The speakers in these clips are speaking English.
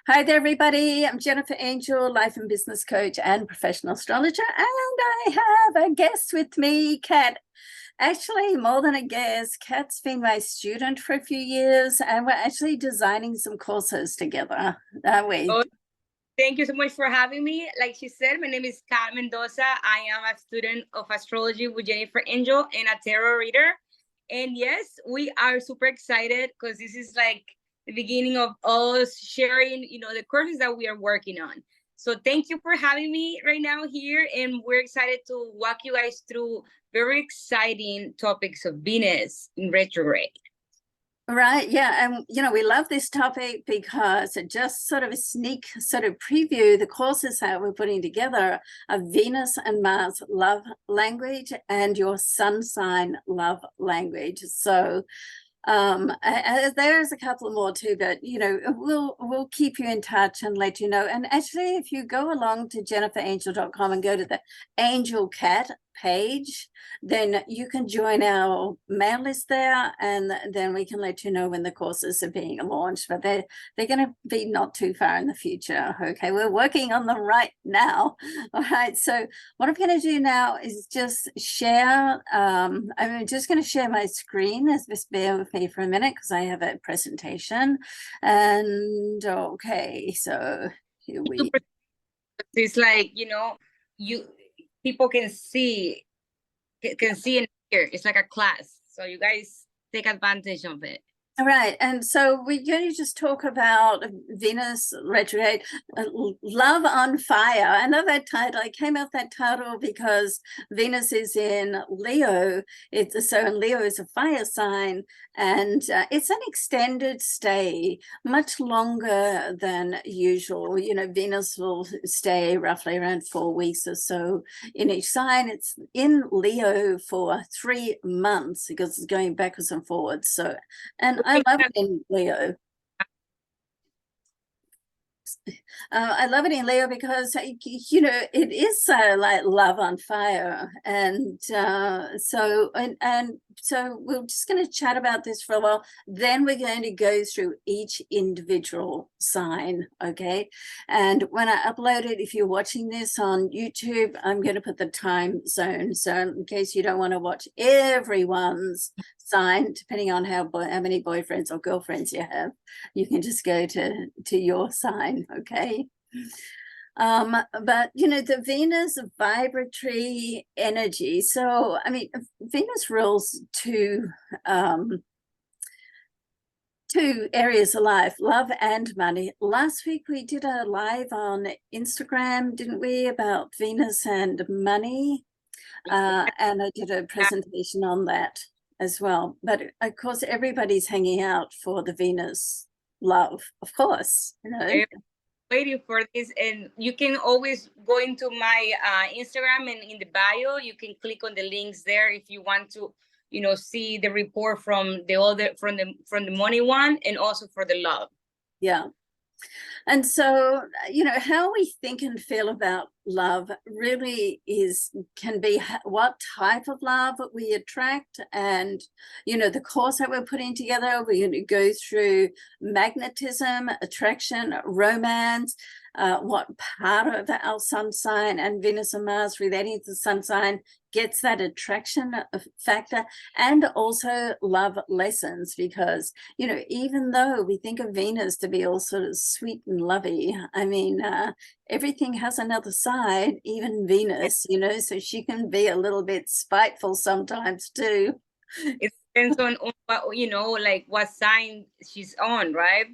Hi there, everybody. I'm Jennifer Angel, life and business coach and professional astrologer. And I have a guest with me, Kat. Actually, more than a guest, Kat's been my student for a few years, and we're actually designing some courses together, aren't we? Oh, thank you so much for having me. Like she said, my name is Kat Mendoza. I am a student of astrology with Jennifer Angel and a tarot reader. And yes, we are super excited because this is like the beginning of us sharing, the courses that we are working on. So thank you for having me right now here. And we're excited to walk you guys through very exciting topics of Venus in retrograde. Right, yeah, and we love this topic because it just sort of a sneak sort of preview the courses that we're putting together of Venus and Mars love language and your sun sign love language. So there's a couple more too, but we'll keep you in touch and let you know. And actually, if you go along to jenniferangel.com and go to the Angel Cat page, then you can join our mail list there, and then we can let you know when the courses are being launched. But they're going to be not too far in the future. Okay, we're working on them right now. All right, so what I'm going to do now is just share. I'm just going to share my screen. Just bear with me for a minute because I have a presentation. And okay, so here we. It's like people can see and hear. It's like a class, so you guys take advantage of it. All right, and so we're going to just talk about Venus retrograde, love on fire. I love that title. I came up with that title because Venus is in Leo. And Leo is a fire sign, and it's an extended stay, much longer than usual. Venus will stay roughly around 4 weeks or so in each sign. It's in Leo for 3 months because it's going backwards and forwards. So, and I love it in Leo. I love it in Leo because it is like love on fire, and so we're just going to chat about this for a while. Then we're going to go through each individual sign, okay? And when I upload it, if you're watching this on YouTube, I'm going to put the time zone, so in case you don't want to watch everyone's sign, depending on how many boyfriends or girlfriends you have, you can just go to your sign, okay? But the Venus vibratory energy, so Venus rules two areas of life, love and money. Last week we did a live on Instagram, didn't we, about Venus and money, and I did a presentation on that as well. But of course everybody's hanging out for the Venus love, of course. Waiting for this, and you can always go into my Instagram, and in the bio you can click on the links there if you want to see the report from the money one and also for the love. Yeah. And so, how we think and feel about love really can be what type of love we attract. And, the course that we're putting together, we're going to go through magnetism, attraction, romance, what part of our sun sign and Venus and Mars relating to the sun sign gets that attraction factor, and also love lessons, because even though we think of Venus to be all sort of sweet and lovey, everything has another side, even Venus, so she can be a little bit spiteful sometimes too. It depends on like what sign she's on, right?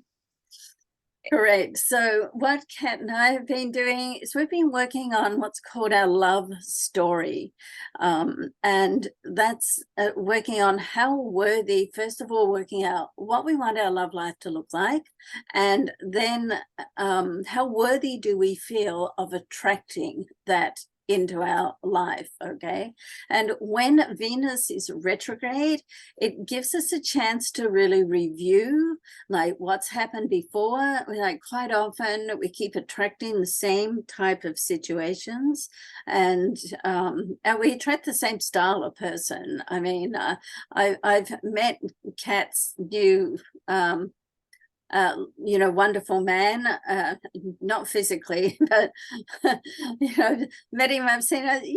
Correct. So what Kat and I have been doing is we've been working on what's called our love story. And that's working on how worthy, first of all, working out what we want our love life to look like. And then how worthy do we feel of attracting that into our life, okay? And when Venus is retrograde, it gives us a chance to really review like what's happened before. Like quite often we keep attracting the same type of situations, and we attract the same style of person. I've met Kat's new you know, wonderful man, not physically, but, you know, met him, I've seen it, yeah,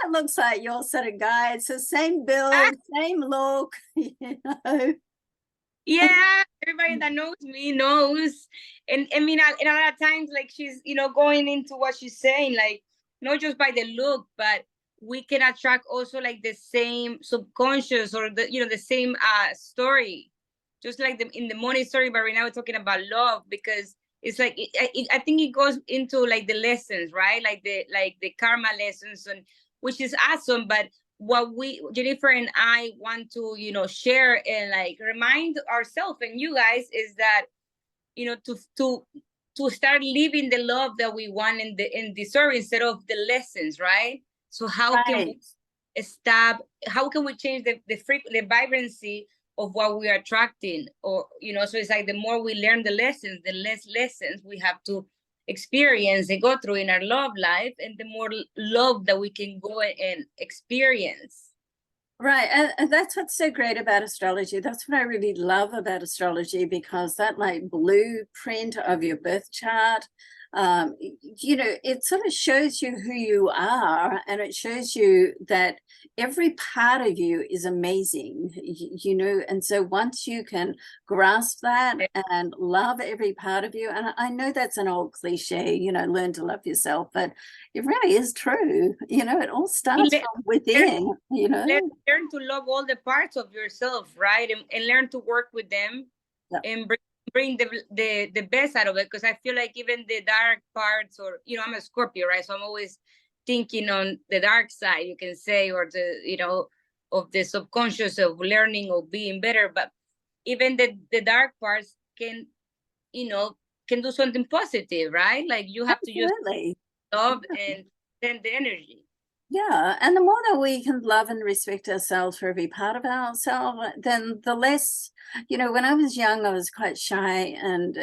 that looks like your sort of guy. It's the same build, same look, you know. Yeah, everybody that knows me knows. And I mean, and a lot of times, like, she's, you know, going into what she's saying, like, not just by the look, but we can attract also like the same subconscious or the, you know, the same story, just like in the money story. But right now we're talking about love, because it's like I think it goes into like the lessons, right? Like the karma lessons, and which is awesome. But what Jennifer and I want to, you know, share and like remind ourselves and you guys is that, you know, to start living the love that we want in the story instead of the lessons, right? So how can we stop? How can we change the vibrancy of what we are attracting? Or, you know, so it's like the more we learn the lessons, the less lessons we have to experience and go through in our love life, and the more love that we can go and experience. Right, and that's what's so great about astrology. That's what I really love about astrology, because that like blueprint of your birth chart, you know, it sort of shows you who you are, and it shows you that every part of you is amazing, you know. And so once you can grasp that and love every part of you, and I know that's an old cliche, you know, learn to love yourself, but it really is true. You know, it all starts from within, you know. Learn to love all the parts of yourself, right? And learn to work with them, and bring the best out of it. Because I feel like even the dark parts, or, you know, I'm a Scorpio, right? So I'm always thinking on the dark side, you can say, or the, you know, of the subconscious of learning or being better. But even the dark parts can, you know, can do something positive, right? Like you have to use love and send the energy. Yeah, and the more that we can love and respect ourselves for every part of ourselves, then the less, you know, when I was young, I was quite shy, and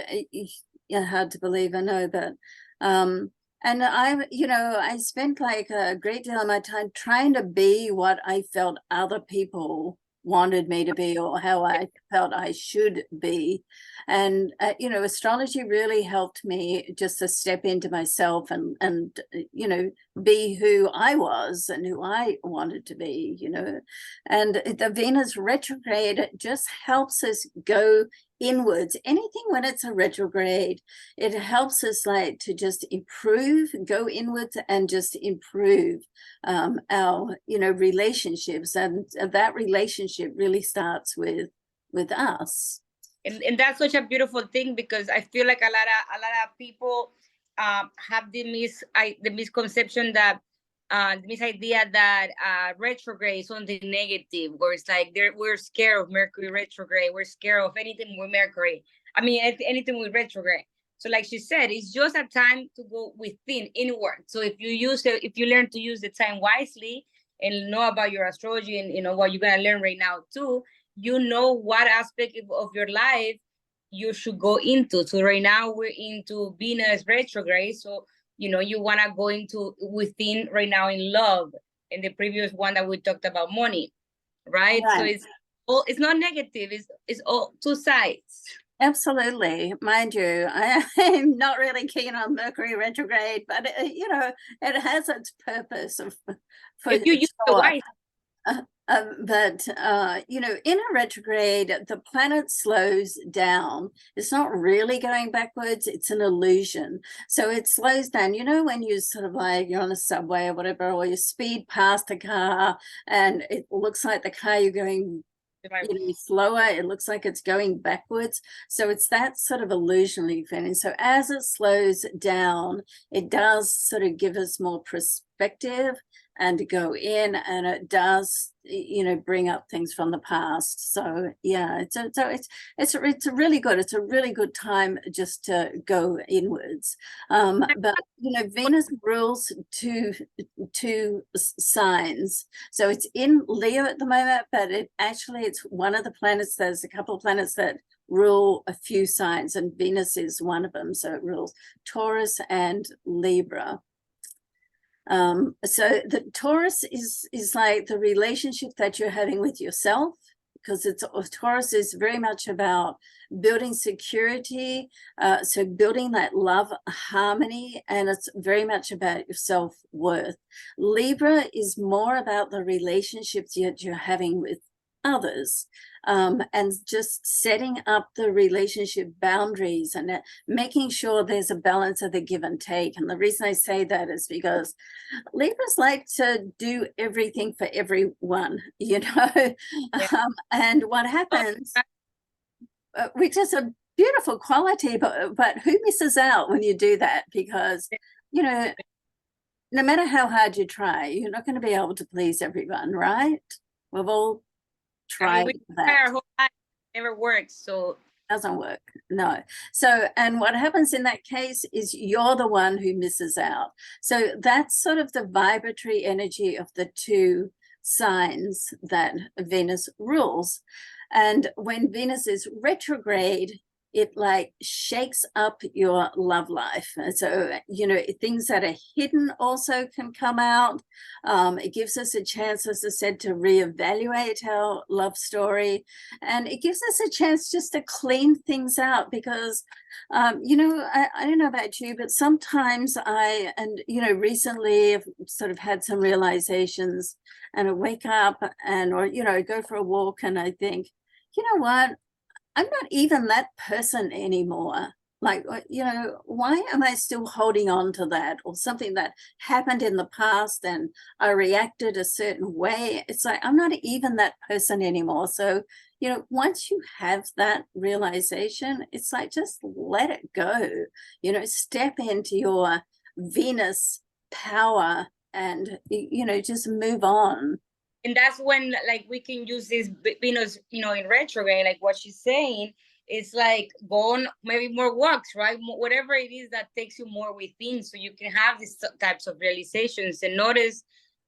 hard to believe, I know, but and I, you know, I spent like a great deal of my time trying to be what I felt other people wanted me to be, or how I felt I should be. And you know, astrology really helped me just to step into myself and you know, be who I was and who I wanted to be, you know. And the Venus retrograde just helps us go inwards. Anything when it's a retrograde, it helps us like to just improve, go inwards, and just improve our, you know, relationships. And that relationship really starts with us. And that's such a beautiful thing, because I feel like a lot of people have the misconception that this idea that retrograde is something negative, where it's like we're scared of Mercury retrograde, we're scared of anything with Mercury. I mean, anything with retrograde. So like she said, it's just a time to go within, inward. So if you learn to use the time wisely and know about your astrology, and you know what you're gonna learn right now too, you know what aspect of your life you should go into. So right now we're into Venus retrograde. So, you know, you want to go into within right now in love. And the previous one that we talked about money, right? So it's not negative. It's all two sides. Absolutely. Mind you, I'm not really keen on Mercury retrograde, but you know, it has its purpose for if you use the wise. But you know, in a retrograde, the planet slows down. It's not really going backwards, it's an illusion. So it slows down. You know, when you sort of like you're on a subway or whatever, or you speed past a car and it looks like the car you're going, you know, slower, it looks like it's going backwards. So it's that sort of illusionary feeling. So as it slows down, it does sort of give us more perspective and to go in, and it does, you know, bring up things from the past. So yeah, it's a really good time just to go inwards. But you know, Venus rules two signs, so it's in Leo at the moment, but it's one of the planets. There's a couple of planets that rule a few signs, and Venus is one of them. So it rules Taurus and Libra. So the Taurus is like the relationship that you're having with yourself, Mm-hmm. because Taurus is very much about building security, so building that love harmony, and it's very much about your self-worth. Libra is more about the relationships that you're having with others, and just setting up the relationship boundaries and making sure there's a balance of the give and take. And the reason I say that is because Libras like to do everything for everyone, you know. Yeah. And what happens, which is a beautiful quality, but who misses out when you do that? Because, you know, no matter how hard you try, you're not going to be able to please everyone, right? We've all tried we try that. our whole life, it never works. So Doesn't work, no. So, and what happens in that case is you're the one who misses out. So that's sort of the vibratory energy of the two signs that Venus rules. And when Venus is retrograde, it like shakes up your love life. And so, you know, things that are hidden also can come out. It gives us a chance, as I said, to reevaluate our love story. And it gives us a chance just to clean things out because, you know, I don't know about you, but sometimes recently I've sort of had some realizations, and I wake up and, or, you know, go for a walk and I think, you know what? I'm not even that person anymore. Like, you know, why am I still holding on to that, or something that happened in the past and I reacted a certain way? It's like, I'm not even that person anymore. So, you know, once you have that realization, it's like, just let it go, you know, step into your Venus power and, you know, just move on. And that's when like we can use this Venus, you know, in retrograde, like what she's saying. It's like go on maybe more walks, right? Whatever it is that takes you more within, so you can have these types of realizations and notice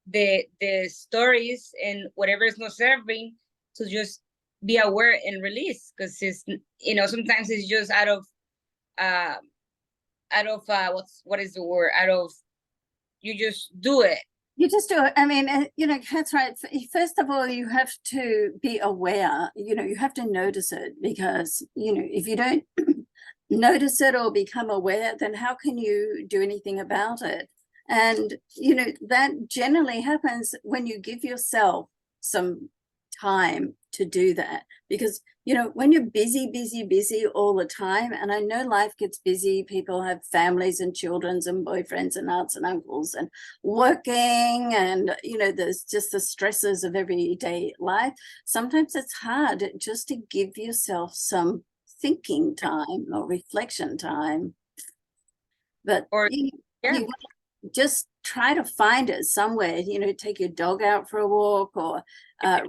the stories and whatever is not serving, to just be aware and release. Because it's, you know, sometimes it's just out of what is the word? Out of, you just do it. You just do it. I mean, you know, that's right. First of all, you have to be aware, you know, you have to notice it, because, you know, if you don't notice it or become aware, then how can you do anything about it? And, you know, that generally happens when you give yourself some time to do that. Because, you know, when you're busy all the time, and I know life gets busy, people have families and children and boyfriends and aunts and uncles and working, and, you know, there's just the stresses of everyday life. Sometimes it's hard just to give yourself some thinking time or reflection time. But you just try to find it somewhere, you know, take your dog out for a walk, or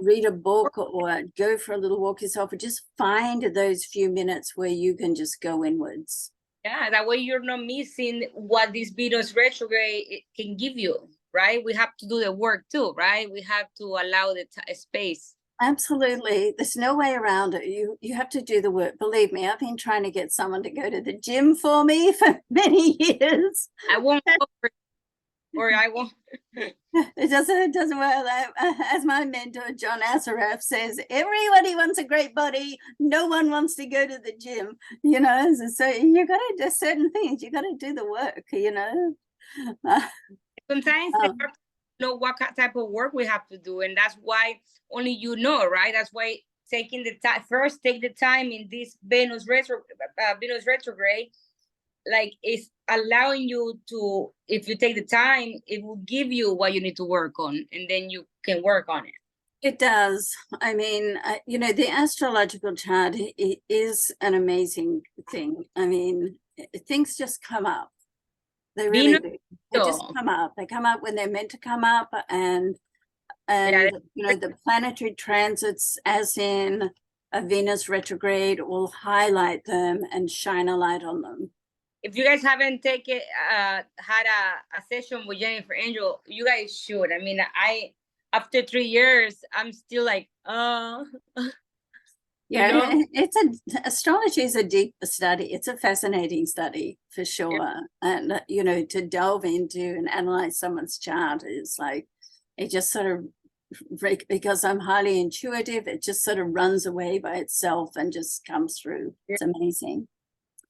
read a book, or go for a little walk yourself, or just find those few minutes where you can just go inwards. Yeah, that way you're not missing what this Venus retrograde can give you, right? We have to do the work too, right? We have to allow the space. Absolutely. There's no way around it. You have to do the work. Believe me, I've been trying to get someone to go to the gym for me for many years. I won't go for, or I won't. It doesn't work. As my mentor John Assaraf says, everybody wants a great body, no one wants to go to the gym, you know. So you got to do certain things, you got to do the work, you know. Sometimes they have to know what type of work we have to do, and that's why only you know, right? That's why taking the time first, take the time in this Venus retrograde, like it's allowing you to, if you take the time, it will give you what you need to work on, and then you can work on it. It does. I mean, you know, the astrological chart is an amazing thing. I mean, things just come up. They really do. They just come up. They come up when they're meant to come up, and you know, the planetary transits, as in a Venus retrograde, will highlight them and shine a light on them. If you guys haven't had a session with Jennifer Angel, you guys should. I mean, after 3 years, I'm still like, yeah, you know? Astrology is a deep study. It's a fascinating study for sure. Yeah. And, you know, to delve into and analyze someone's chart is like, it just sort of because I'm highly intuitive, it just sort of runs away by itself and just comes through. It's amazing.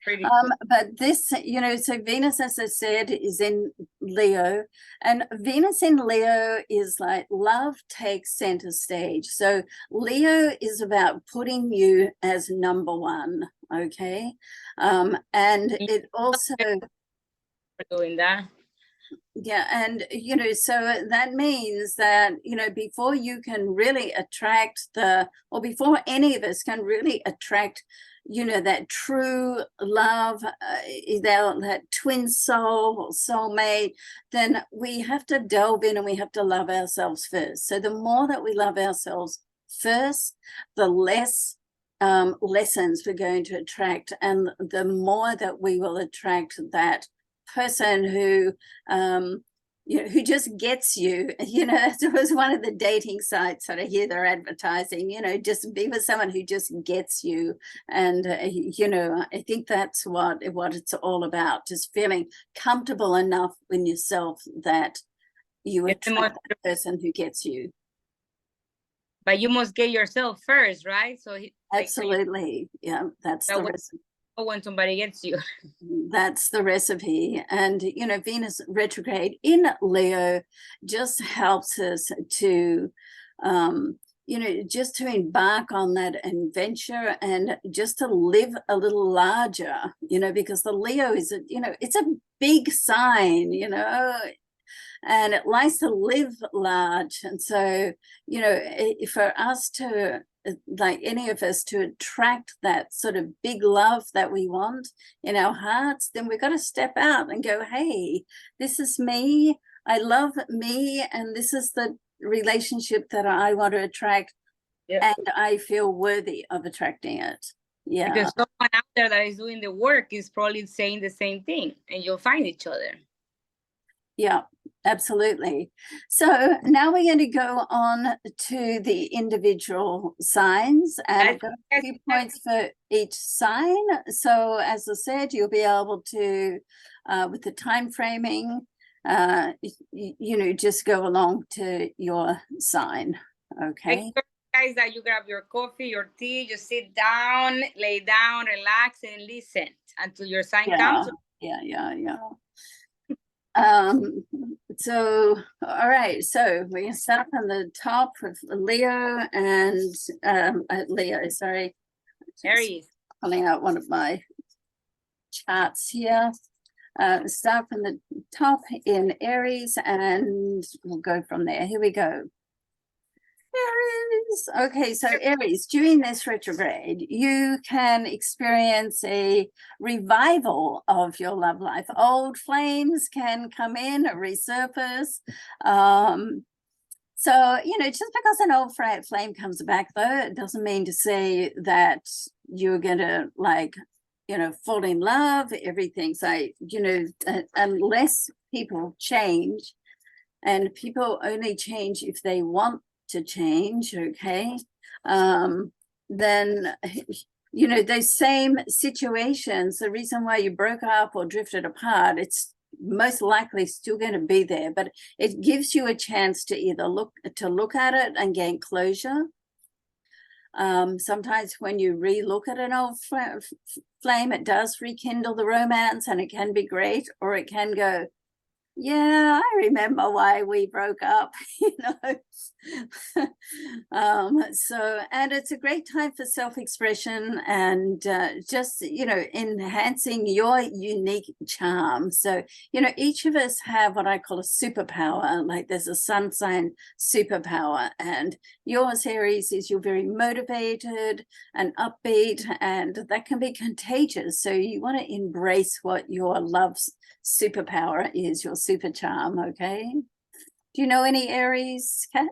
Pretty cool. But this, you know, so Venus, as I said, is in Leo, and Venus in Leo is like love takes center stage. So Leo is about putting you as number one, okay? And it also For doing that. yeah, and you know, so that means that, you know, before you can really attract or before any of us can really attract, you know, that true love, that twin soul or soulmate, then we have to delve in and we have to love ourselves first. So the more that we love ourselves first, the less lessons we're going to attract, and the more that we will attract that person who you know, who just gets you. You know, it was one of the dating sites that I hear they're advertising, you know, just be with someone who just gets you. And you know, I think that's what it's all about, just feeling comfortable enough in yourself that you attract the person who gets you. But you must get yourself first, right? So absolutely, yeah, that's the recipe. When somebody gets you. That's the recipe. And you know, Venus retrograde in Leo just helps us to you know, just to embark on that adventure and just to live a little larger, you know, because the Leo is a, you know, it's a big sign, you know, and it likes to live large. And so, you know, for us to, like any of us, to attract that sort of big love that we want in our hearts, then we've got to step out and go, hey, this is me, I love me, and this is the relationship that I want to attract. And I feel worthy of attracting it. Yeah, because someone out there that is doing the work is probably saying the same thing, and you'll find each other. Yeah, absolutely. So now we're going to go on to the individual signs, and I've got a few points for each sign. So as I said, you'll be able to, with the time framing, you know, just go along to your sign. Okay. Make sure, guys, that you grab your coffee, your tea, just sit down, lay down, relax, and listen until your sign comes. Yeah. So all right, so we're gonna start from the top with Leo and Leo, sorry, Aries. Pulling out one of my charts here. Start from the top in Aries and we'll go from there. Here we go. Aries. Okay, so Aries, during this retrograde, you can experience a revival of your love life. Old flames can come in, resurface. So, you know, just because an old flame comes back, though, it doesn't mean to say that you're going to, like, you know, fall in love. Everything's like, you know, unless people change, and people only change if they want to change, okay, then, you know, those same situations, the reason why you broke up or drifted apart, it's most likely still going to be there, but it gives you a chance to either look at it and gain closure. Sometimes when you re-look at an old flame, it does rekindle the romance, and it can be great, or it can go, yeah, I remember why we broke up, you know. So, and it's a great time for self-expression and just, you know, enhancing your unique charm. So, you know, each of us have what I call a superpower, like there's a sun sign superpower, and yours, Aries, is you're very motivated and upbeat, and that can be contagious. So you want to embrace what your love's superpower is, your super charm. Okay, do you know any Aries, Kat?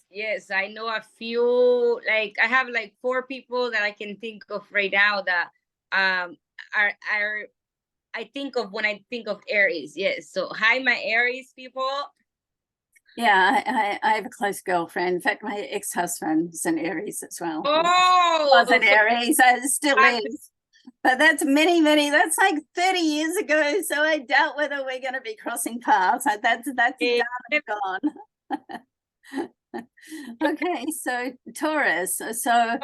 Yes, I know a few. Like I have like 4 people that I can think of right now that are I think of when I think of Aries. Yes, so hi, my Aries people. Yeah, I have a close girlfriend. In fact, my ex-husband is an Aries as well. Oh, was an Aries, still is. But that's that's like 30 years ago. So I doubt whether we're going to be crossing paths. That's done and gone. Okay, so Taurus. So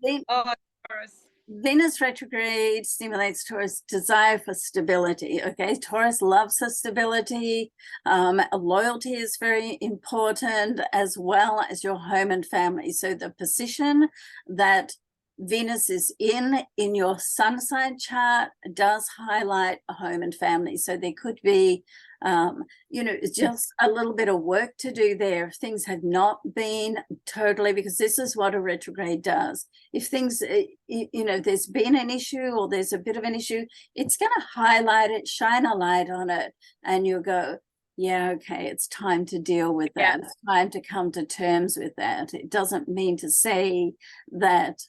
Ven- Oh, Taurus. Venus retrograde stimulates Taurus' desire for stability. Okay, Taurus loves the stability. Loyalty is very important, as well as your home and family. So the position that Venus is in your sun sign chart does highlight a home and family. So there could be it's just a little bit of work to do there. If things have not been totally, because this is what a retrograde does. If things, there's been an issue or there's a bit of an issue, it's going to highlight it, shine a light on it, and you'll go, yeah, okay, it's time to deal with that. It's time to come to terms with that. It doesn't mean to say that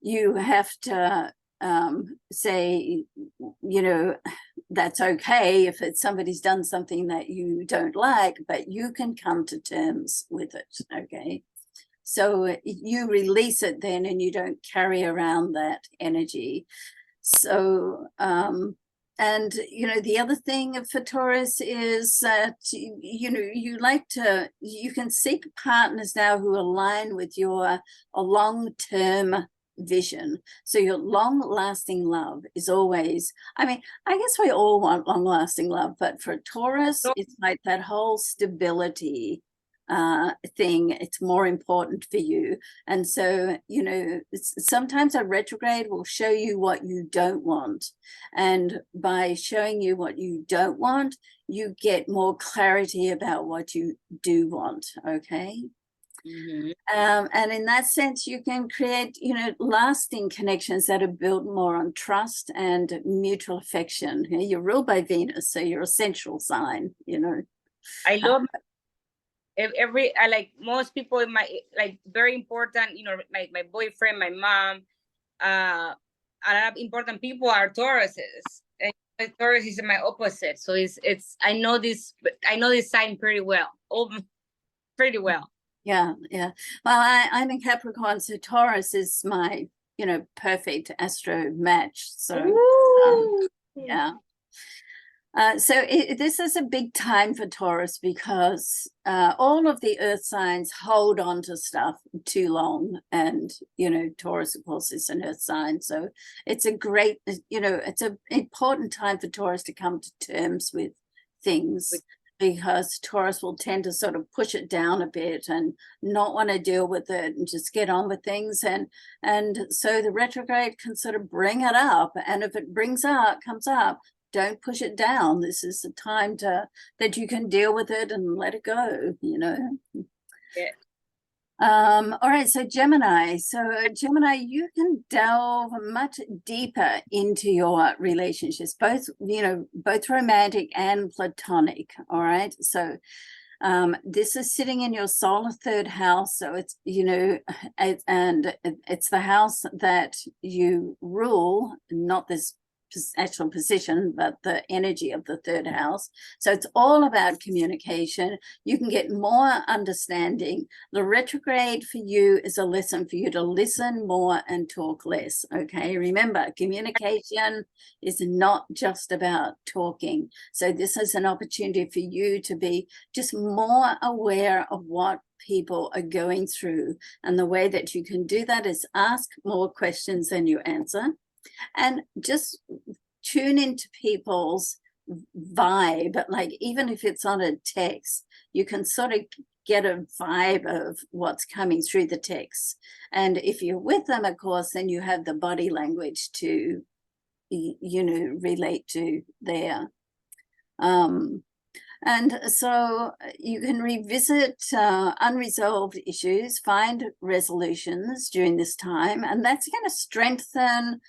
you have to say, that's okay if it's somebody's done something that you don't like, but you can come to terms with it. Okay, so you release it then, and you don't carry around that energy. So and the other thing for Taurus is that you can seek partners now who align with your long-term vision. So your long-lasting love is always, I guess we all want long-lasting love, but for Taurus, it's like that whole stability thing. It's more important for you. And so sometimes a retrograde will show you what you don't want, and by showing you what you don't want, you get more clarity about what you do want. Okay. Mm-hmm. And in that sense, you can create, lasting connections that are built more on trust and mutual affection. You're ruled by Venus, so you're a central sign. I love I like most people in my, like, very important. My boyfriend, my mom, a lot of important people are Tauruses. And Taurus is my opposite, so it's I know this sign pretty well. Pretty well. Yeah. Well, I'm in Capricorn, so Taurus is my, perfect astro match. So, yeah. So this is a big time for Taurus, because all of the earth signs hold on to stuff too long. And, Taurus, of course, is an earth sign. So it's a great, it's an important time for Taurus to come to terms with things, because Taurus will tend to sort of push it down a bit and not want to deal with it and just get on with things. And so the retrograde can sort of bring it up. And if it comes up, don't push it down. This is the time that you can deal with it and let it go, Yeah. All right, so Gemini. So Gemini, you can delve much deeper into your relationships, both romantic and platonic. All right, so this is sitting in your solar third house, so it's and it's the house that you rule, not this actual position, but the energy of the third house. So it's all about communication. You can get more understanding. The retrograde for you is a lesson for you to listen more and talk less. Okay, remember, communication is not just about talking. So this is an opportunity for you to be just more aware of what people are going through, and the way that you can do that is ask more questions than you answer, and just tune into people's vibe. Like, even if it's on a text, you can sort of get a vibe of what's coming through the text. And if you're with them, of course, then you have the body language to relate to there. And so you can revisit unresolved issues, find resolutions during this time, and that's going to strengthen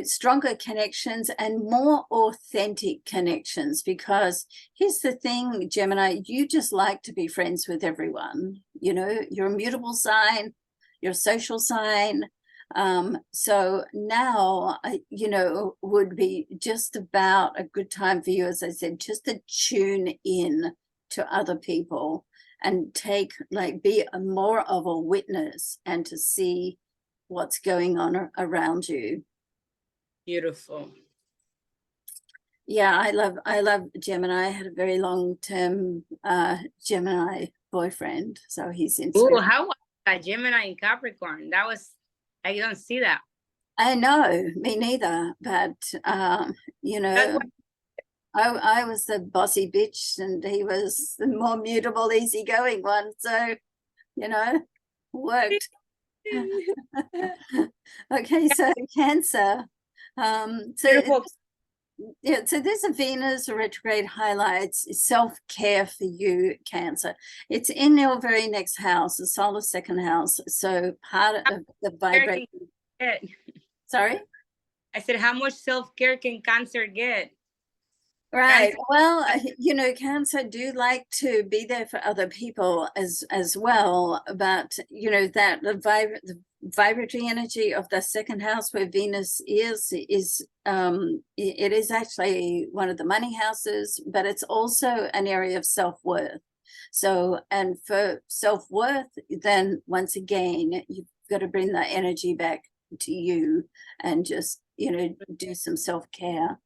stronger connections and more authentic connections. Because here's the thing, Gemini, you just like to be friends with everyone. You're a mutable sign, you're a social sign. So now, would be just about a good time for you, as I said, just to tune in to other people and be more of a witness, and to see what's going on around you. Beautiful. Yeah, I love Gemini. I had a very long-term Gemini boyfriend, so he's Oh, inspired. how was that Gemini and Capricorn? That was, I don't see that. I know, me neither, but you That's know, what I was the bossy bitch and he was the more mutable, easygoing one. So, you know, worked. Okay, so Cancer. So beautiful. yeah, so there's a Venus retrograde highlights self-care for you, Cancer. It's in your very next house, the solar second house. So part of the vibration. Sorry? I said, how much self-care can Cancer get? Right. Cancer, Well, you know, Cancer do like to be there for other people as well, but you know that the vibratory energy of the second house where Venus is it is actually one of the money houses, but it's also an area of self-worth. So, and for self-worth, then once again, you've got to bring that energy back to you and just, you know, do some self-care.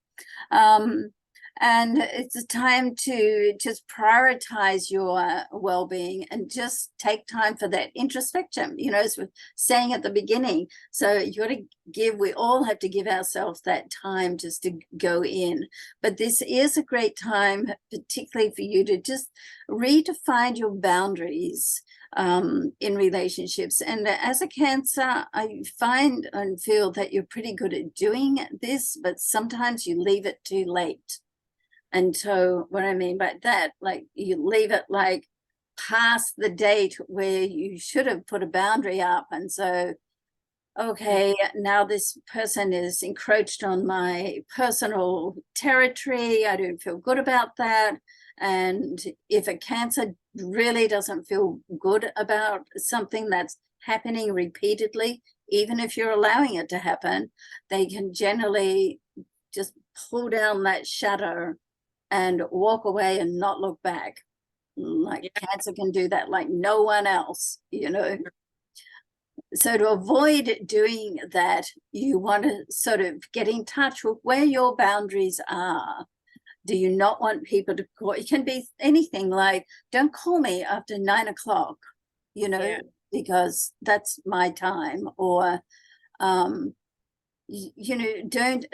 And it's a time to just prioritize your well-being and just take time for that introspection, you know, as we're saying at the beginning. So you got to give, we all have to give ourselves that time just to go in. But this is a great time, particularly for you to just redefine your boundaries in relationships. And as a Cancer, I find and feel that you're pretty good at doing this, but sometimes you leave it too late. And so what I mean by that, like you leave it like past the date where you should have put a boundary up. And so, okay, now this person is encroached on my personal territory. I don't feel good about that. And if a Cancer really doesn't feel good about something that's happening repeatedly, even if you're allowing it to happen, they can generally just pull down that shutter and walk away and not look back. Like Cancer can do that like no one else, you know. So to avoid doing that, you want to sort of get in touch with where your boundaries are. Do you not want people to call? It can be anything like, don't call me after 9 o'clock, you know, because that's my time. Or you know, don't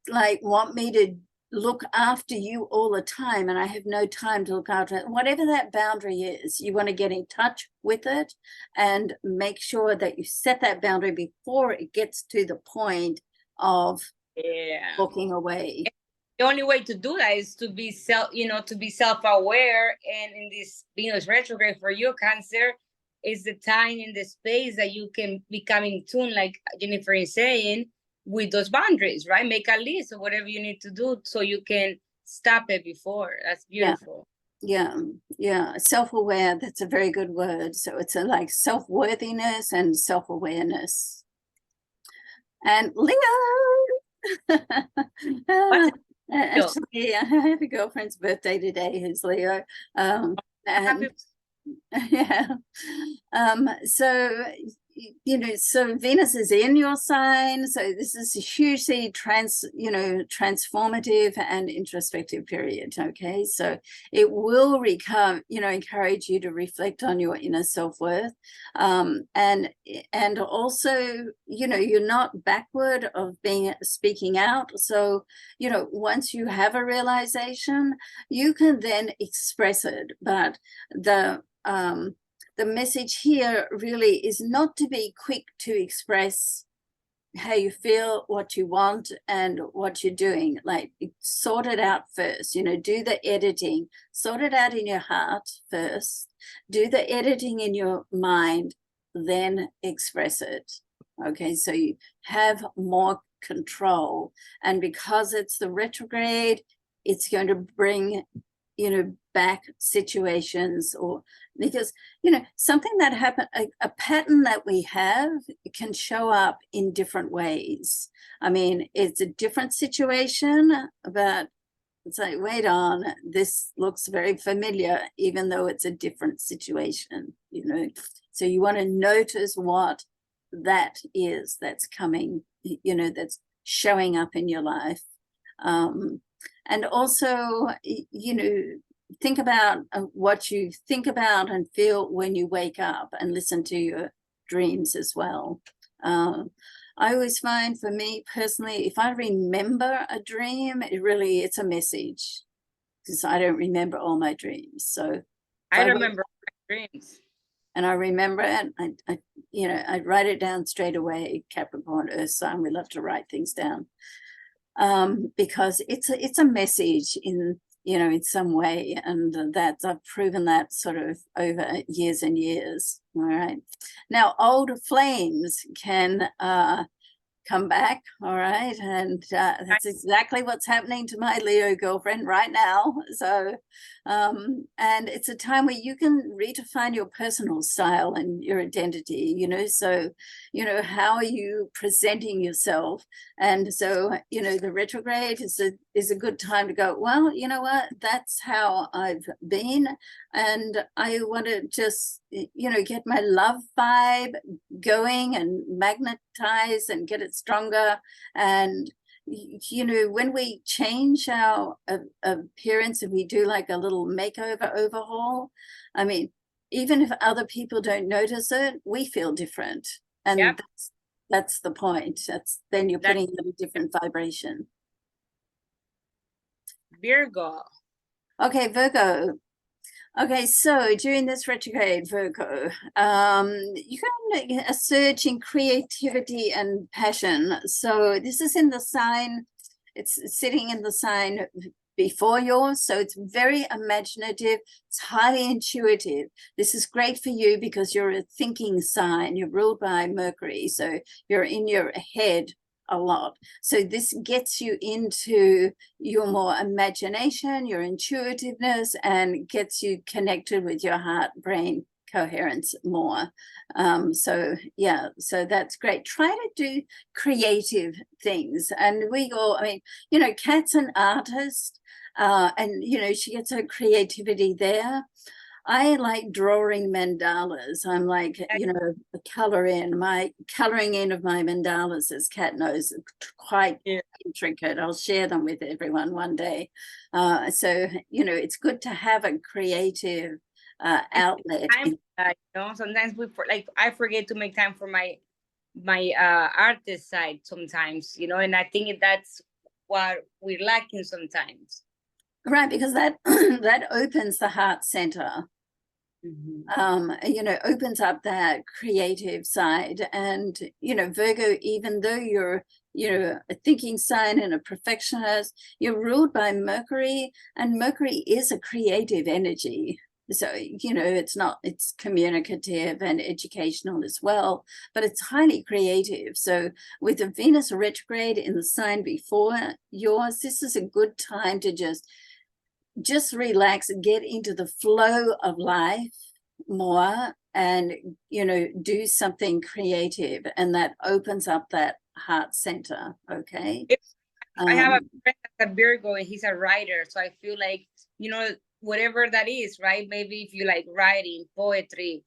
like want me to look after you all the time and I have no time to look after it. Whatever that boundary is, you want to get in touch with it and make sure that you set that boundary before it gets to the point of walking away. The only way to do that is to be self-aware. And in this Venus retrograde for you, Cancer, is the time and the space that you can become in tune, like Jennifer is saying, with those boundaries, right? Make a list of whatever you need to do so you can stop it before. That's beautiful. Yeah. Self-aware, that's a very good word. So it's like self-worthiness and self-awareness. And Leo. Actually, I have a girlfriend's birthday today who's Leo. And yeah. So you know, so Venus is in your sign, so this is a hugely transformative and introspective period. Okay, so it will encourage you to reflect on your inner self-worth, and also, you know, you're not backward of speaking out. So, you know, once you have a realization, you can then express it. But the message here really is not to be quick to express how you feel, what you want, and what you're doing. Like, sort it out first, you know, do the editing, sort it out in your heart first, do the editing in your mind, then express it. Okay, so you have more control. And because it's the retrograde, it's going to bring, you know, back situations, or because, you know, something that happened, a pattern that we have can show up in different ways. I mean, it's a different situation, but it's like, wait on, this looks very familiar, even though it's a different situation, you know. So you want to notice what that is that's coming, you know, that's showing up in your life. And also, you know, think about what you think about and feel when you wake up, and listen to your dreams as well. I always find, for me personally, if I remember a dream, it's a message, because I don't remember all my dreams. So I remember my dreams. And I remember it, I write it down straight away. Capricorn, Earth sign, we love to write things down, because it's a message in some way, and I've proven that sort of over years and years. All right, now old flames can come back, all right, and that's exactly what's happening to my Leo girlfriend right now. So and it's a time where you can redefine your personal style and your identity, so how are you presenting yourself? And so the retrograde is a good time to go, well, you know what, that's how I've been, and I want to just get my love vibe going and magnetize and get it stronger. And when we change our appearance, and we do like a little makeover overhaul, I mean, even if other people don't notice it, we feel different. And yep. That's the point. Then you're putting in a different vibration. Virgo. Okay, Virgo. Okay, so during this retrograde, Virgo, you can a surge in creativity and passion. So this is in the sign, it's sitting in the sign before yours, so it's very imaginative, it's highly intuitive. This is great for you because you're a thinking sign, you're ruled by Mercury, so you're in your head a lot. So this gets you into your more imagination, your intuitiveness, and gets you connected with your heart brain coherence more. So that's great. Try to do creative things. And Kat's an artist, and she gets her creativity there. I like drawing mandalas. I'm like, my coloring in of my mandalas, as Kat knows, quite intricate. I'll share them with everyone one day. So it's good to have a creative outlet. Sometimes I forget to make time for my artist side sometimes, and I think that's what we're lacking sometimes. Right, because that that opens the heart center. Opens up that creative side. And Virgo, even though you're a thinking sign and a perfectionist, you're ruled by Mercury, and Mercury is a creative energy. So it's communicative and educational as well, but it's highly creative. So with the Venus retrograde in the sign before yours, this is a good time to just relax and get into the flow of life more, and do something creative, and that opens up that heart center. Okay, I have a friend that's a Virgo, and he's a writer, so I feel like whatever that is, right? Maybe if you like writing, poetry,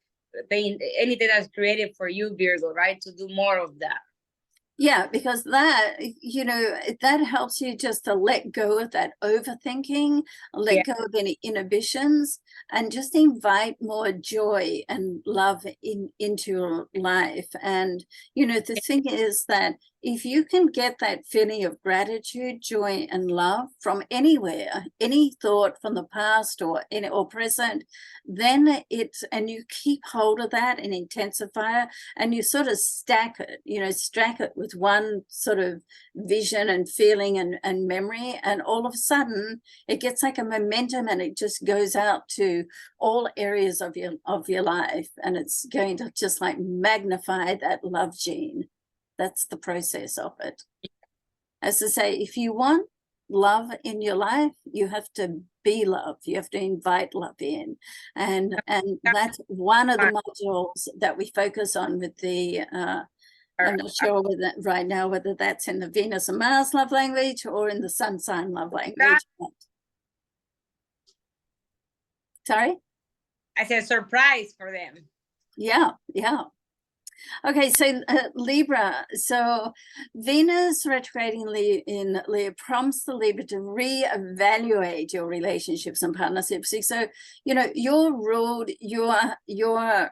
paint, anything that's creative for you, Virgo, right, to do more of that. Yeah, because that, that helps you just to let go of that overthinking, let go of any inhibitions, and just invite more joy and love into your life. And, the thing is that if you can get that feeling of gratitude, joy, and love from anywhere, any thought from the past or present, then and you keep hold of that and intensify it, and you sort of stack it with one sort of vision and feeling and memory, and all of a sudden it gets like a momentum, and it just goes out to all areas of your life, and it's going to just like magnify that love gene. That's the process of it. As I say, if you want love in your life, you have to be love. You have to invite love in. And that's one of the modules that we focus on with the, I'm not sure right now whether that's in the Venus and Mars love language or in the Sun sign love language. Sorry? I said surprise for them. Yeah. Okay, so Libra, so Venus retrograding in Libra prompts the Libra to reevaluate your relationships and partnerships. So, you know, you're ruled, your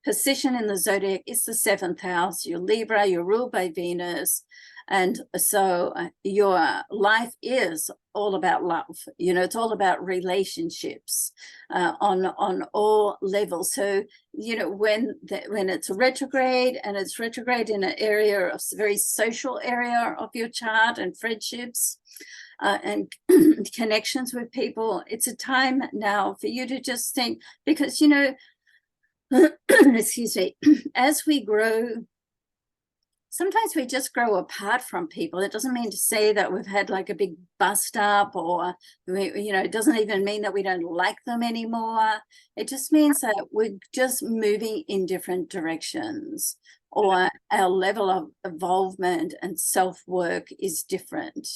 position in the zodiac is the 7th house. You're Libra, you're ruled by Venus. And so your life is all about love. You know, it's all about relationships on all levels. So, you know, when it's retrograde, and it's retrograde in an area of very social area of your chart and friendships and connections with people, it's a time now for you to just think, because, you know, excuse me, as we grow, sometimes we just grow apart from people. It doesn't mean to say that we've had like a big bust up, or you know, it doesn't even mean that we don't like them anymore. It just means that we're just moving in different directions, or our level of involvement and self-work is different.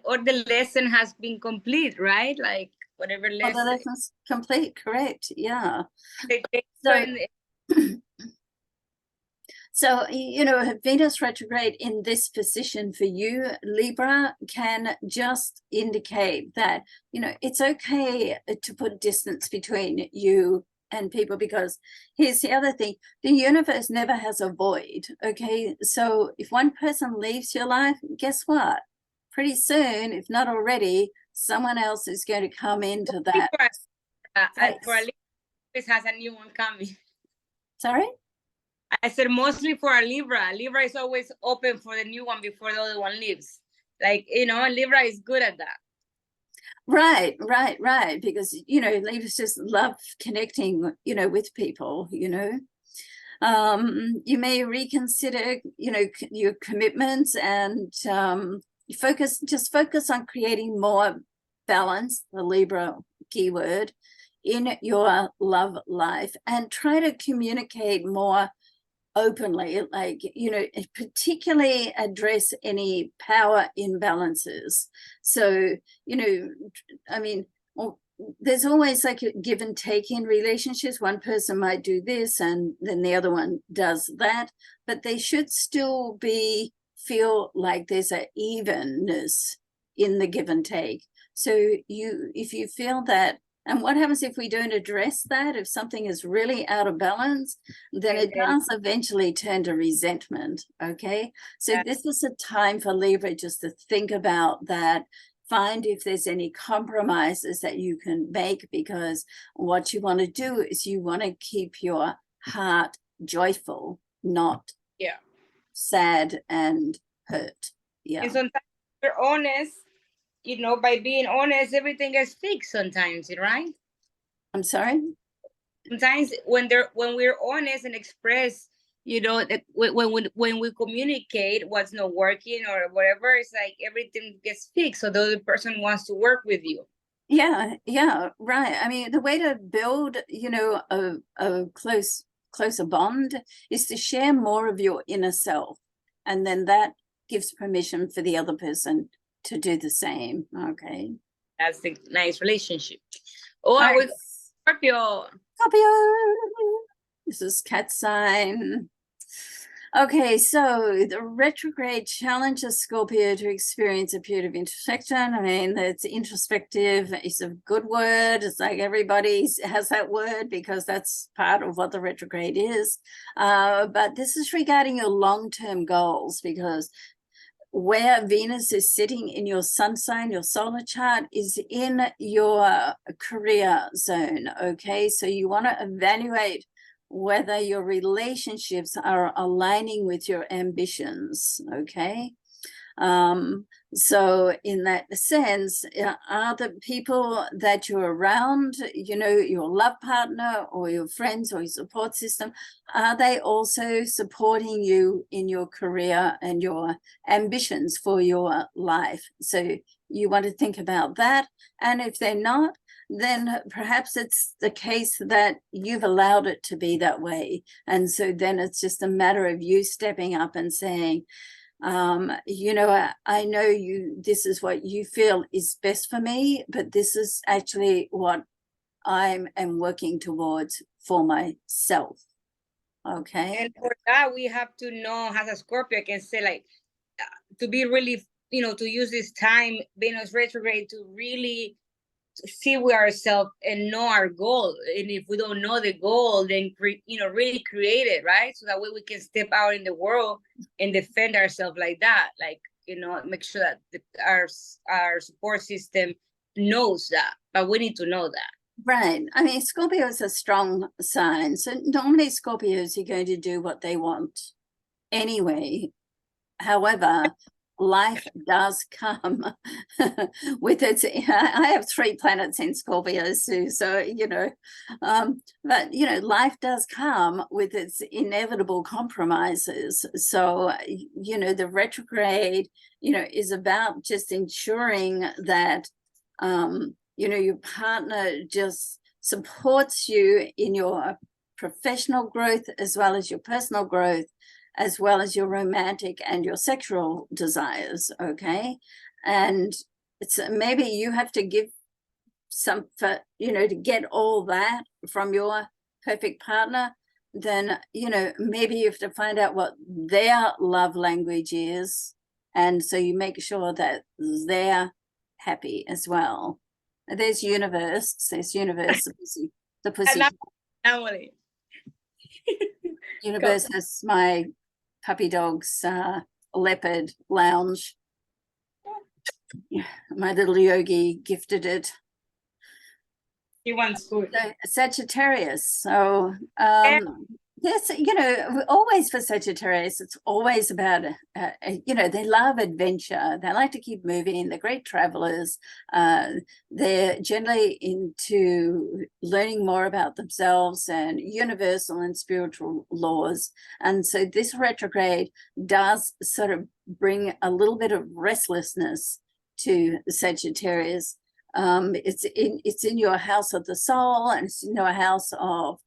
Or the lesson has been complete, right? Like whatever lesson. Oh, the lesson's complete, correct, yeah. So, so, you know, Venus retrograde in this position for you, Libra, can just indicate that, you know, it's okay to put distance between you and people, because here's the other thing: the universe never has a void. Okay, so if one person leaves your life, guess what? Pretty soon, if not already, someone else is going to come into that. For a Libra, has a new one coming. Sorry? I said mostly for a Libra. Libra is always open for the new one before the other one leaves. Like, you know, Libra is good at that. Right. Because, you know, Libras just love connecting, you know, with people, you know. You may reconsider, you know, your commitments, and focus on creating more balance, the Libra keyword, in your love life, and try to communicate more openly, like, you know, particularly address any power imbalances. So, you know, I mean, there's always like a give and take in relationships. One person might do this and then the other one does that, but they should still feel like there's an evenness in the give and take. So if you feel that, and what happens if we don't address that? If something is really out of balance, then it does eventually turn to resentment, okay? So this is a time for Libra just to think about that, find if there's any compromises that you can make, because what you want to do is you want to keep your heart joyful, not sad and hurt. Yeah. And sometimes you're honest, you know, by being honest, everything gets fixed sometimes, right? I'm sorry? Sometimes when we're honest and express, you know, that when we communicate what's not working or whatever, it's like everything gets fixed. So the other person wants to work with you. Yeah, right. I mean, the way to build, you know, a closer bond is to share more of your inner self, and then that gives permission for the other person to do the same. Okay, that's a nice relationship. Oh, with Scorpio. This is cat sign. Okay, so the retrograde challenges Scorpio to experience a period of introspection. I mean, it's introspective. It's a good word. It's like everybody has that word because that's part of what the retrograde is. But this is regarding your long-term goals, because where Venus is sitting in your sun sign, your solar chart, is in your career zone, okay? So you want to evaluate whether your relationships are aligning with your ambitions, okay? So in that sense, are the people that you're around, you know, your love partner or your friends or your support system, are they also supporting you in your career and your ambitions for your life? So you want to think about that. And if they're not, then perhaps it's the case that you've allowed it to be that way. And so then it's just a matter of you stepping up and saying, you know, I know this is what you feel is best for me, but this is actually what I am working towards for myself. Okay. And for that, we have to know, as a Scorpio, I can say, like, to be really, to use this time, Venus retrograde, to really see with ourselves and know our goal. And if we don't know the goal, then really create it, right? So that way we can step out in the world and defend ourselves like that. Like, make sure that our support system knows that. But we need to know that. Right. I mean, Scorpio is a strong sign. So normally Scorpios are going to do what they want anyway. However, life does come with its, I have 3 planets in Scorpio, Sue, so, but, life does come with its inevitable compromises. So, the retrograde, is about just ensuring that, your partner just supports you in your professional growth as well as your personal growth, as well as your romantic and your sexual desires, okay? And it's maybe you have to give some, to get all that from your perfect partner, then, maybe you have to find out what their love language is. And so you make sure that they're happy as well. There's universe, the pussy. Emily. Universe is my puppy dog's leopard lounge. My little yogi gifted it. He wants food. So, Sagittarius. So yes, always for Sagittarius, it's always about, they love adventure. They like to keep moving. They're great travelers. They're generally into learning more about themselves and universal and spiritual laws. And so this retrograde does sort of bring a little bit of restlessness to Sagittarius. It's in your house of the soul, and it's in your house of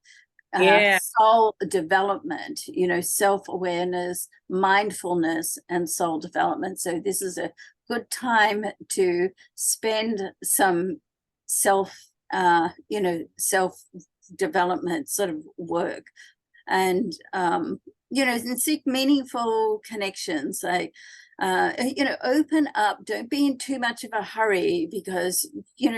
soul development, self-awareness, mindfulness, and soul development. So this is a good time to spend some self-development sort of work, and and seek meaningful connections. Like open up, don't be in too much of a hurry, because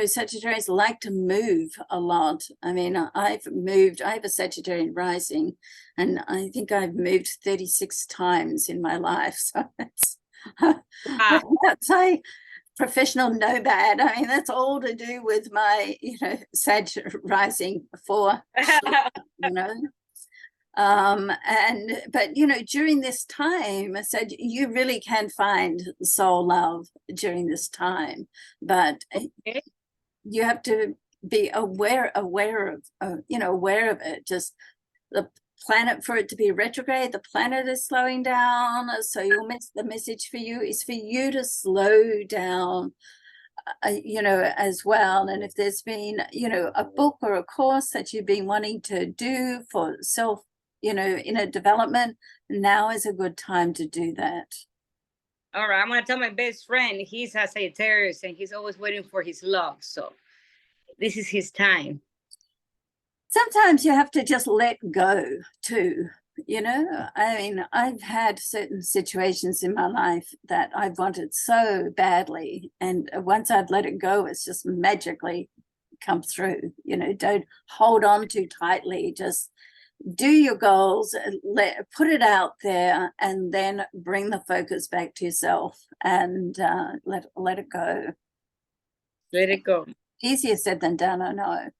Sagittarius like to move a lot. I mean, I have a Sagittarian rising, and I think I've moved 36 times in my life. So that's a professional nomad. I mean, that's all to do with my Sag rising 4. But during this time, I said you really can find soul love during this time, but you have to be aware of it. Just the planet, for it to be retrograde, the planet is slowing down, so the message for you is for you to slow down, as well. And if there's been a book or a course that you've been wanting to do for self inner development, now is a good time to do that. All right, I'm gonna tell my best friend, he's a Sagittarius and he's always waiting for his love, so this is his time. Sometimes you have to just let go too. I mean, I've had certain situations in my life that I've wanted so badly, and once I've let it go, it's just magically come through. Don't hold on too tightly. Just do your goals, put it out there, and then bring the focus back to yourself, and let it go. Let it go. Easier said than done, I know.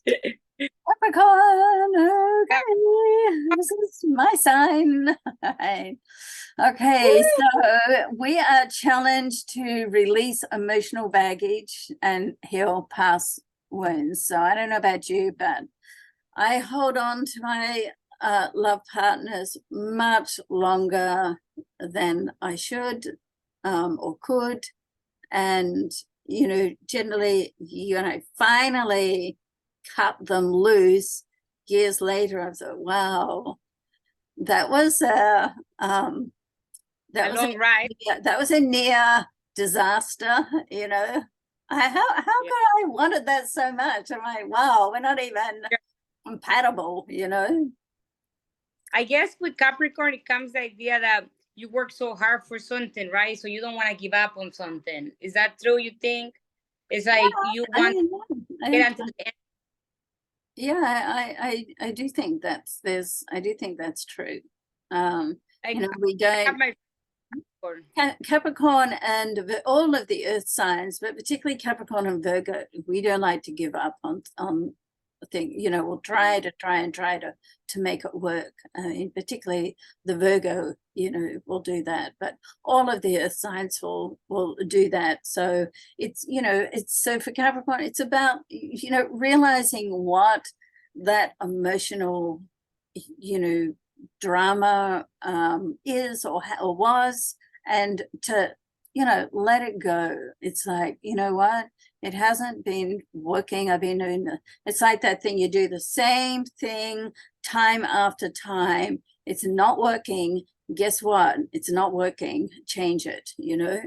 Capricorn, okay, this is my sign. Okay, so we are challenged to release emotional baggage and heal past wounds. So I don't know about you, but I hold on to my love partners much longer than I should or could. And, generally, finally cut them loose. Years later, I thought, wow, that was a near disaster. How could I wanted that so much? I'm like, wow, we're not even compatible, you know. I guess with Capricorn, it comes the idea that you work so hard for something, right? So you don't want to give up on something. Is that true, you think? It's like you want to get until the end. Yeah, I do think I do think that's true. You know, we I have don't my Capricorn. Capricorn and all of the earth signs, but particularly Capricorn and Virgo, we don't like to give up on a thing. You know, we'll try to make it work. Particularly the Virgo, you know, will do that. But all of the earth signs will do that. So it's, you know, it's so for Capricorn, it's about, you know, realizing what that emotional, you know, drama is or was, and to, you know, let it go. It's like, you know what, it hasn't been working. I've been doing it's like that thing, you do the same thing time after time, it's not working. Guess what, it's not working, change it, you know.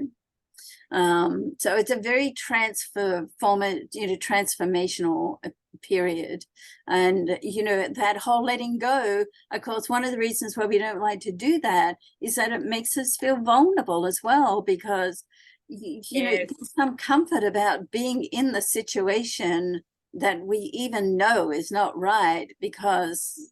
So it's a very transformational period. And, you know, that whole letting go, of course, one of the reasons why we don't like to do that is that it makes us feel vulnerable as well, because, you know, there's some comfort about being in the situation that we even know is not right, because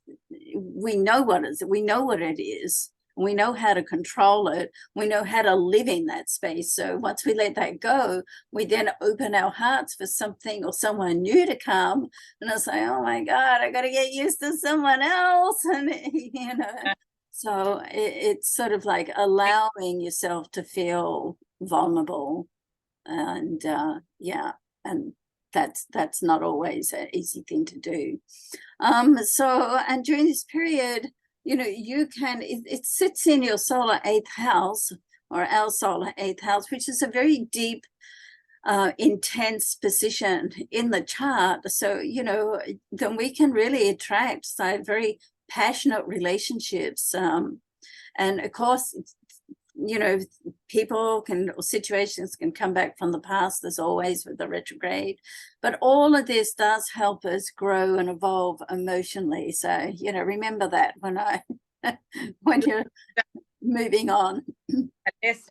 we know what it is. We know how to control it. We know how to live in that space. So once we let that go, we then open our hearts for something or someone new to come. And it's like, oh my God, I got to get used to someone else. And, you know, so it's sort of like allowing yourself to feel vulnerable. And yeah, and that's not always an easy thing to do. And during this period, you know, you can, it sits in your solar 8th house, or our solar 8th house, which is a very deep, intense position in the chart. So, you know, then we can really attract very passionate relationships. And of course, you know, people can, or situations can come back from the past, as always with the retrograde, but all of this does help us grow and evolve emotionally. So, you know, remember that when you're moving on. Yes.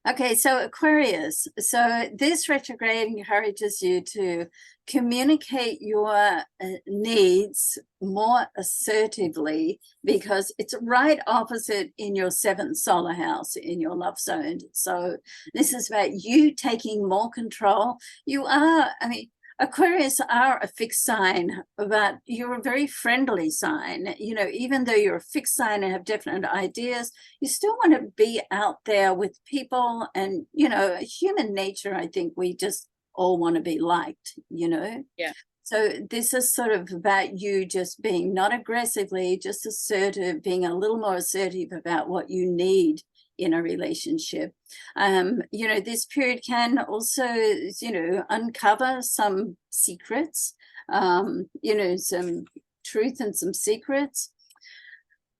Okay, so Aquarius. So this retrograde encourages you to communicate your needs more assertively, because it's right opposite in your 7th solar house, in your love zone. So this is about you taking more control. You are, I mean, Aquarius are a fixed sign, but you're a very friendly sign. You know, even though you're a fixed sign and have definite ideas, you still want to be out there with people. And, you know, human nature, I think we just all want to be liked, you know? Yeah. So this is sort of about you just being not aggressively, just assertive, being a little more assertive about what you need in a relationship. You know, this period can also, you know, uncover some secrets, you know, some truth and some secrets.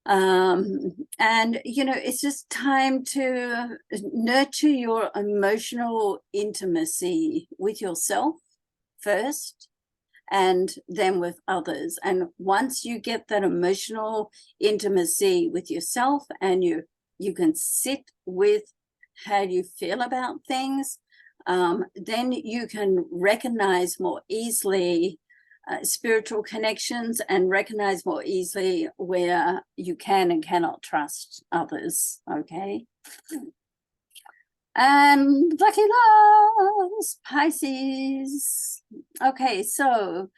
And, you know, it's just time to nurture your emotional intimacy with yourself first, and then with others. And once you get that emotional intimacy with yourself, and you can sit with how you feel about things, then you can recognize more easily spiritual connections, and recognize more easily where you can and cannot trust others. Okay. And lucky loves, Pisces. Okay, so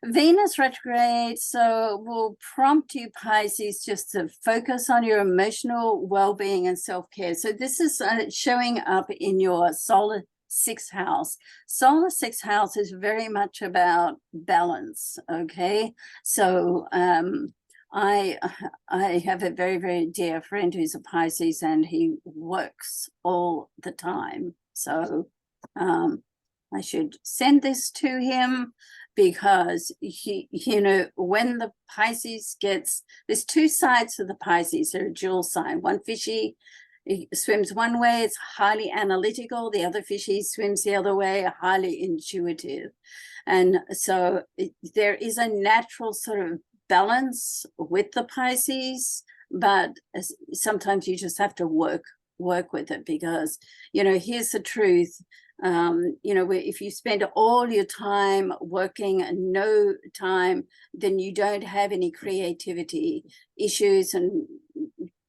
Venus retrograde, so will prompt you, Pisces, just to focus on your emotional well-being and self-care. So this is showing up in your solar 6th house. Solar 6th house is very much about balance. Okay, so I have a very, very dear friend who's a Pisces, and he works all the time. So I should send this to him, because he, you know, when the Pisces gets, there's 2 sides to the Pisces. They're a dual sign, one fishy, swims one way, it's highly analytical. The other fishy swims the other way, highly intuitive. And so there is a natural sort of balance with the Pisces, but sometimes you just have to work with it, because, you know, here's the truth. You know, if you spend all your time working and no time, then you don't have any creativity. Issues and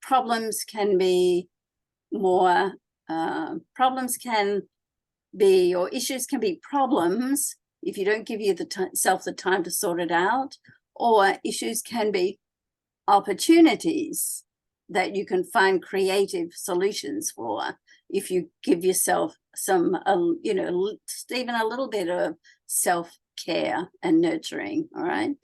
problems can be more, problems can be, or issues can be problems if you don't give yourself the time to sort it out, or issues can be opportunities that you can find creative solutions for if you give yourself some, you know, even a little bit of self-care and nurturing. All right.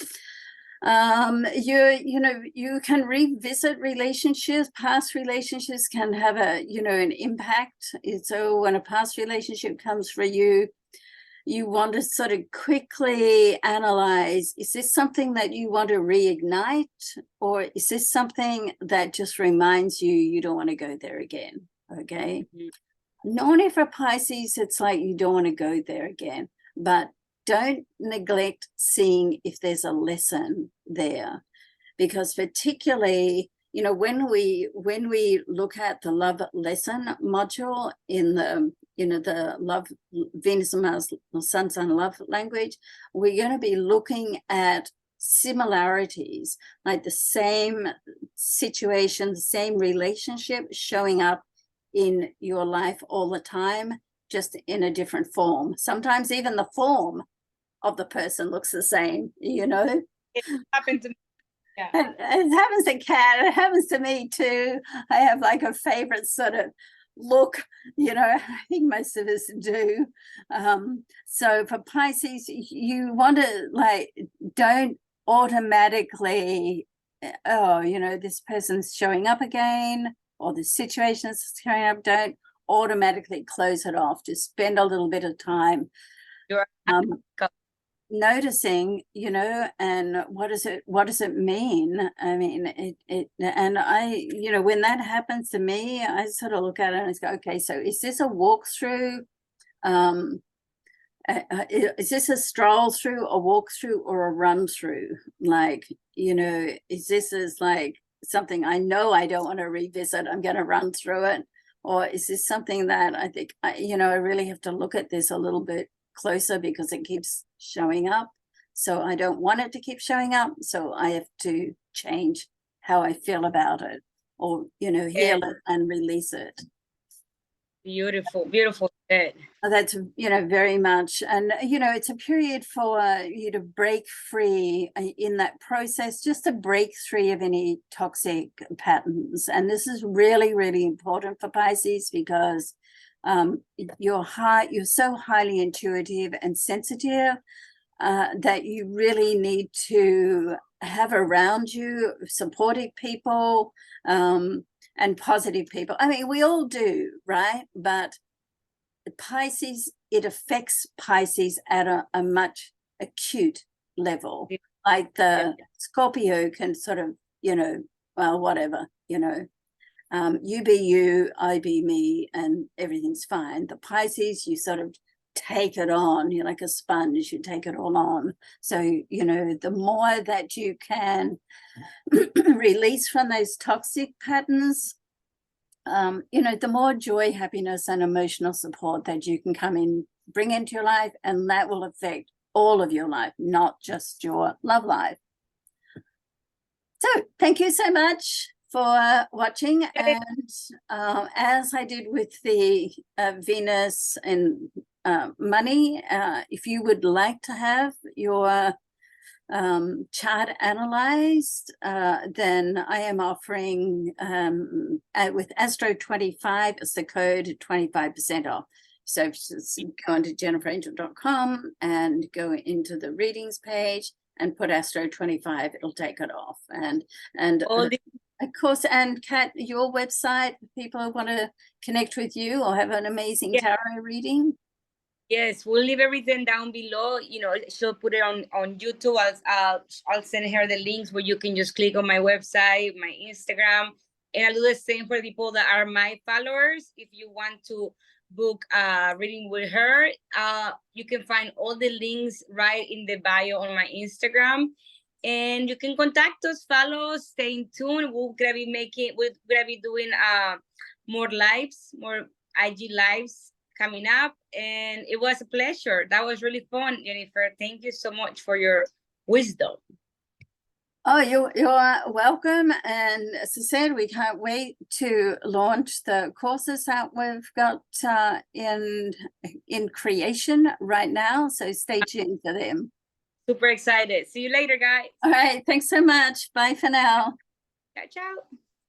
You know, you can revisit relationships. Past relationships can have a, you know, an impact. So when a past relationship comes for you, you want to sort of quickly analyze, is this something that you want to reignite, or is this something that just reminds you you don't want to go there again? Okay. Normally for Pisces, it's like you don't want to go there again, but don't neglect seeing if there's a lesson there, because particularly, you know, when we look at the love lesson module in the, you know, the love, Venus and Mars, Sun sign love language, we're going to be looking at similarities, like the same situation, the same relationship showing up in your life all the time, just in a different form. Sometimes even the form of the person looks the same, you know. It happened to me. Yeah. It happens to Kat, it happens to me too. I have like a favorite sort of look, you know, I think most of us do. So for Pisces, you want to, like, don't automatically, oh, you know, this person's showing up again, or the situation is showing up. Don't automatically close it off. Just spend a little bit of time noticing, you know, and what does it mean? I mean, and I, you know, when that happens to me, I sort of look at it and I go, okay, so is this a walkthrough? Is this a stroll through, a walk through, or a run through? Like, you know, is this like something I know I don't want to revisit, I'm going to run through it? Or is this something that I think, you know, I really have to look at this a little bit closer because it keeps showing up. So I don't want it to keep showing up. So I have to change how I feel about it, or, you know, heal it and release it. Beautiful, beautiful. Good. That's, you know, very much. And, you know, it's a period for you to break free in that process, just to break free of any toxic patterns. And this is really, really important for Pisces, because you're so highly intuitive and sensitive that you really need to have around you supportive people and positive people. I mean, we all do, right? But Pisces, it affects Pisces at a much acute level. Like the Scorpio can sort of, you know, well, whatever, you know, you be you, I be me, and everything's fine. The Pisces, you sort of take it on. You're like a sponge, you take it all on. So, you know, the more that you can release from those toxic patterns, you know, the more joy, happiness, and emotional support that you can bring into your life, and that will affect all of your life, not just your love life. So thank you so much for watching. And as I did with the Venus and money, if you would like to have your chart analyzed, then I am offering with Astro 25 as the code 25% off. So just go into jenniferangel.com and go into the readings page and put Astro 25, it'll take it off. And of course, and Kat, your website, people who want to connect with you or have an amazing tarot reading. Yes, we'll leave everything down below. You know, she'll put it on YouTube. I'll send her the links where you can just click on my website, my Instagram, And I do the same for people that are my followers. If you want to book a reading with her, you can find all the links right in the bio on my Instagram. And you can contact us, follow us, stay tuned. We're gonna be doing more lives, more IG lives coming up. And it was a pleasure. That was really fun, Jennifer. Thank you so much for your wisdom. Oh, you're welcome. And as I said, we can't wait to launch the courses that we've got in creation right now. So stay tuned for them. Super excited. See you later, guys. All right. Thanks so much. Bye for now. Ciao, ciao.